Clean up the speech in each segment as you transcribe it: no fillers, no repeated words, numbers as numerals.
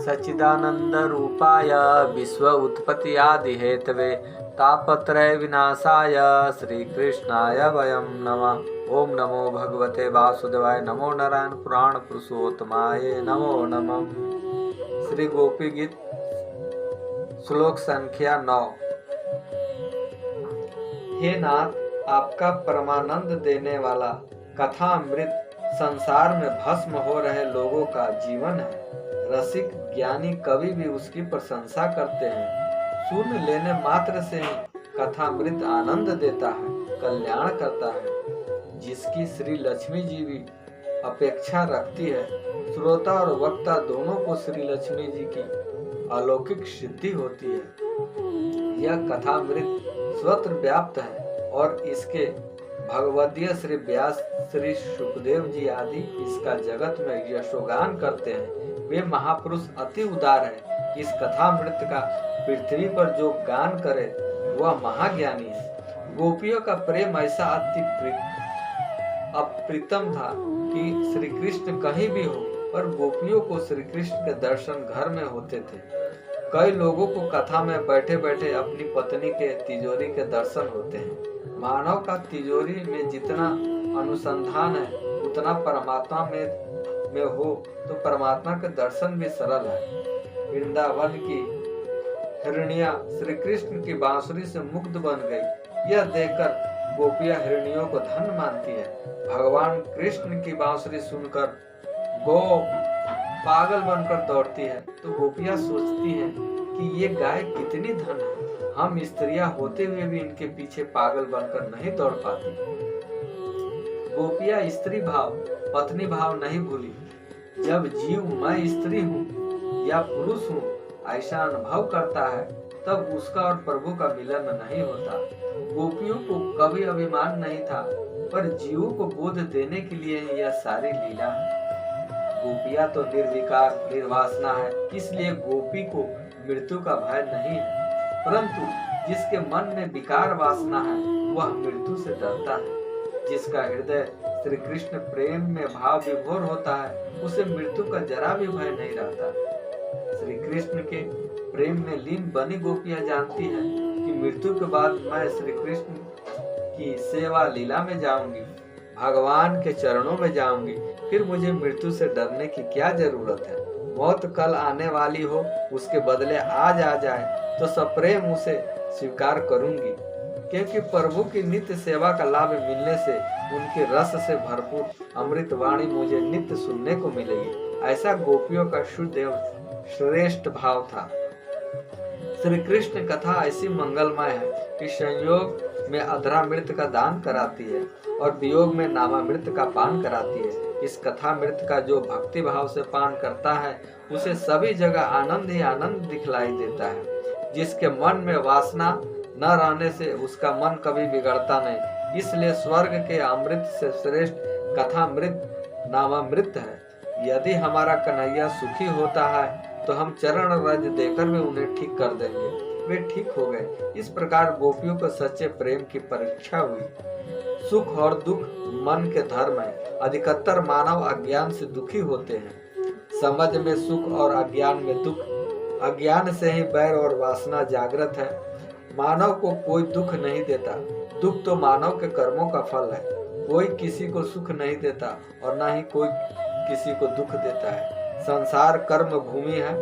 सच्चिदानंद रूपाय विश्व उत्पत्ति आदि हेतवे तापत्रय विनाशाय श्री कृष्णाय वयं नमः। ओम नमो भगवते वासुदेवाय। नमो नारायण पुराण पुरुषोत्तमाय नमो नमः। श्री गोपी गीत श्लोक संख्या 9। हे नाथ, आपका परमानंद देने वाला कथामृत संसार में भस्म हो रहे लोगों का जीवन है। रसिक ज्ञानी कवि भी उसकी प्रशंसा करते हैं। सुन लेने मात्र से ही कथामृत आनंद देता है, कल्याण करता है। जिसकी श्री लक्ष्मी जी भी अपेक्षा रखती है, श्रोता और वक्ता दोनों को श्री लक्ष्मी जी की अलौकिक सिद्धि होती है। यह कथामृत स्वत्र व्याप्त है और इसके भगवदीय श्री व्यास, श्री सुखदेव जी आदि इसका जगत में यशोगान करते हैं। वे महापुरुष अति उदार है। इस कथामृत का पृथ्वी पर जो गान करे वह महाज्ञानी है। गोपियों का प्रेम ऐसा अति अप्रीतम था कि श्री कृष्ण कहीं भी हो, पर गोपियों को श्री कृष्ण के दर्शन घर में होते थे। कई लोगों को कथा में बैठे बैठे अपनी पत्नी के तिजोरी के दर्शन होते हैं। मानव का तिजोरी में जितना अनुसंधान है उतना परमात्मा में हो तो परमात्मा के दर्शन भी सरल है। वृंदावन की हिरनिया श्री कृष्ण की बांसुरी से मुग्ध बन गई। यह देखकर गोपियां हिरनियों को धन मानती है। भगवान कृष्ण की बांसुरी सुनकर गो पागल बनकर दौड़ती है तो गोपियां सोचती हैं कि ये गाय कितनी धन है। हम स्त्रियां होते हुए भी इनके पीछे पागल बनकर नहीं दौड़ पाती। गोपियां स्त्री भाव, पत्नी भाव नहीं भूली। जब जीव मैं स्त्री हूँ या पुरुष हूँ ऐसा अनुभव करता है तब उसका और प्रभु का मिलन नहीं होता। गोपियों को कभी अभिमान नहीं था, पर जीवों को बोध देने के लिए यह सारी लीला है। गोपियां तो निर्विकार निर्वासना है, इसलिए गोपी को मृत्यु का भय नहीं है। परंतु जिसके मन में विकार वासना है वह मृत्यु से डरता है। जिसका हृदय श्री कृष्ण प्रेम में भाव विभोर होता है उसे मृत्यु का जरा भी भय नहीं रहता। श्री कृष्ण के प्रेम में लीन बनी गोपियां जानती हैं कि मृत्यु के बाद मैं श्री कृष्ण की सेवा लीला में जाऊंगी, भगवान के चरणों में जाऊंगी, फिर मुझे मृत्यु से डरने की क्या जरूरत है। मौत कल आने वाली हो, उसके बदले आज आ जाए तो सप्रेम उसे स्वीकार करूंगी, क्योंकि प्रभु की नित्य सेवा का लाभ मिलने से उनके रस से भरपूर अमृत वाणी मुझे नित्य सुनने को मिलेगी। ऐसा गोपियों का शुद्ध एवं श्रेष्ठ भाव था। श्री कृष्ण कथा ऐसी मंगलमय है कि संयोग में अधरामृत का दान कराती है और वियोग में नामामृत का पान कराती है। इस कथामृत का जो भक्ति भाव से पान करता है उसे सभी जगह आनंद ही आनंद दिखलाई देता है। जिसके मन में वासना न रहने से उसका मन कभी बिगड़ता नहीं। इसलिए स्वर्ग के अमृत से श्रेष्ठ कथामृत नामामृत है। यदि हमारा कन्हैया सुखी होता है तो हम चरण रज देकर भी उन्हें ठीक कर देंगे। वे ठीक हो गए। इस प्रकार गोपियों को सच्चे प्रेम की परीक्षा हुई। सुख और दुख मन के धर्म है। अधिकतर मानव अज्ञान से दुखी होते हैं। समझ में सुख और अज्ञान में दुख। अज्ञान से ही बैर और वासना जागृत है। मानव को कोई दुख नहीं देता। दुख तो मानव के कर्मों का फल है। कोई किसी को सुख नहीं देता और न ही कोई किसी को दुख देता है। संसार कर्म भूमि है।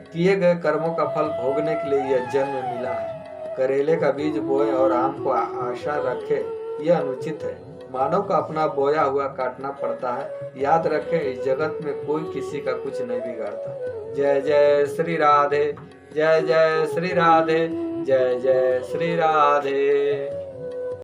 किए गए कर्मों का फल भोगने के लिए यह जन्म मिला है। करेले का बीज बोए और आम को आशा रखे यह अनुचित है। मानव का अपना बोया हुआ काटना पड़ता है। याद रखे इस जगत में कोई किसी का कुछ नहीं बिगाड़ता। जय जय श्री राधे, जय जय श्री राधे, जय जय श्री राधे।